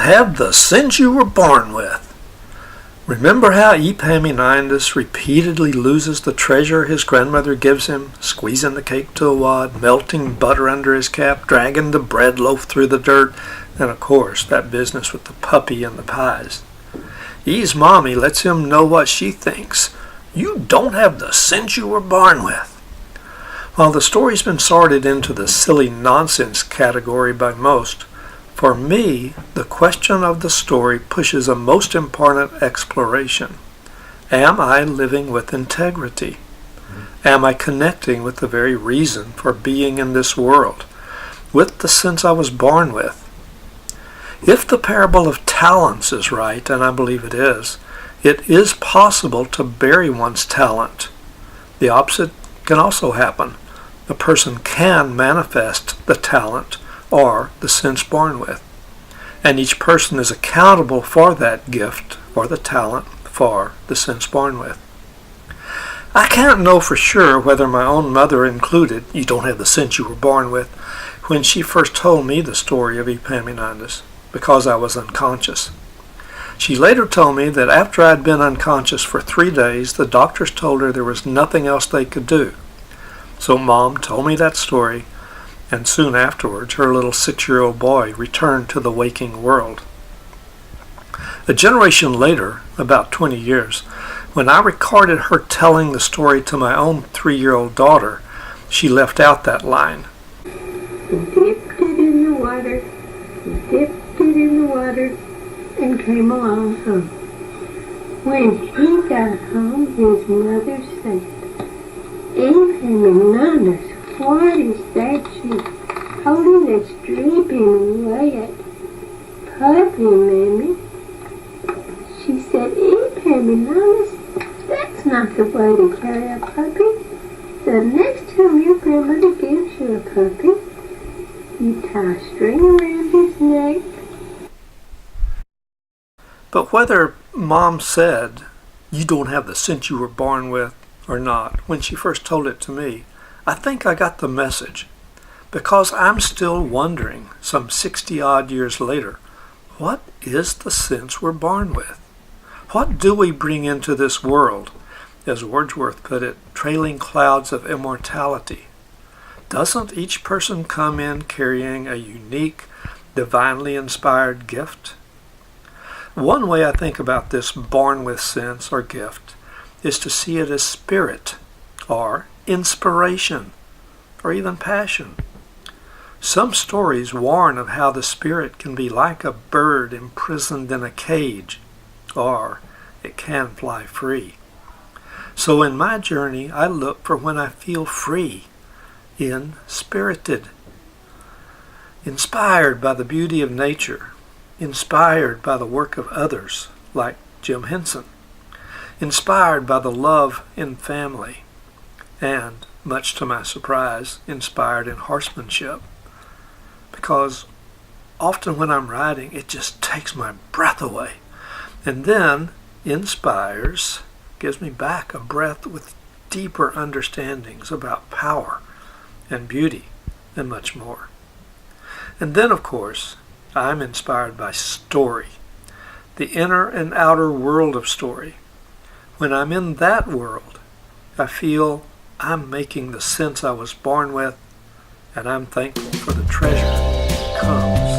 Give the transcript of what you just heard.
have the sense you were born with. Remember how Epaminondas repeatedly loses the treasure his grandmother gives him, squeezing the cake to a wad, melting butter under his cap, dragging the bread loaf through the dirt, and of course that business with the puppy and the pies. E's mommy lets him know what she thinks. You don't have the sense you were born with. While the story's been sorted into the silly nonsense category by most, for me, the question of the story pushes a most important exploration. Am I living with integrity? Am I connecting with the very reason for being in this world, with the sense I was born with? If the parable of talents is right, and I believe it is possible to bury one's talent. The opposite can also happen. A person can manifest the talent or the sense born with. And each person is accountable for that gift or the talent for the sense born with. I can't know for sure whether my own mother included, you don't have the sense you were born with, when she first told me the story of Epaminondas, because I was unconscious. She later told me that after I'd been unconscious for 3 days, the doctors told her there was nothing else they could do. So Mom told me that story, and soon afterwards her little 6-year-old boy returned to the waking world. A generation later, about 20 years, when I recorded her telling the story to my own 3-year-old daughter, she left out that line. He dipped it in the water, and came along home. When he got home, his mother said, Epaminondas, what is that you holding that's dripping wet? Puppy, Mammy. She said, Epaminondas, that's not the way to carry a puppy. The next time your grandmother gives you a puppy, you tie a string around his neck. But whether Mom said, you don't have the sense you were born with, or not, when she first told it to me, I think I got the message, because I'm still wondering, some 60-odd years later, what is the sense we're born with? What do we bring into this world, as Wordsworth put it, trailing clouds of immortality? Doesn't each person come in carrying a unique, divinely inspired gift? One way I think about this born with sense or gift is to see it as spirit, or inspiration, or even passion. Some stories warn of how the spirit can be like a bird imprisoned in a cage, or it can fly free. So in my journey, I look for when I feel free, inspirited, inspired by the beauty of nature, inspired by the work of others, like Jim Henson, inspired by the love in family, and, much to my surprise, inspired in horsemanship. Because often when I'm riding, it just takes my breath away, and then inspires, gives me back a breath with deeper understandings about power and beauty and much more. And then, of course, I'm inspired by story, the inner and outer world of story. When I'm in that world, I feel I'm making the sense I was born with, and I'm thankful for the treasure that comes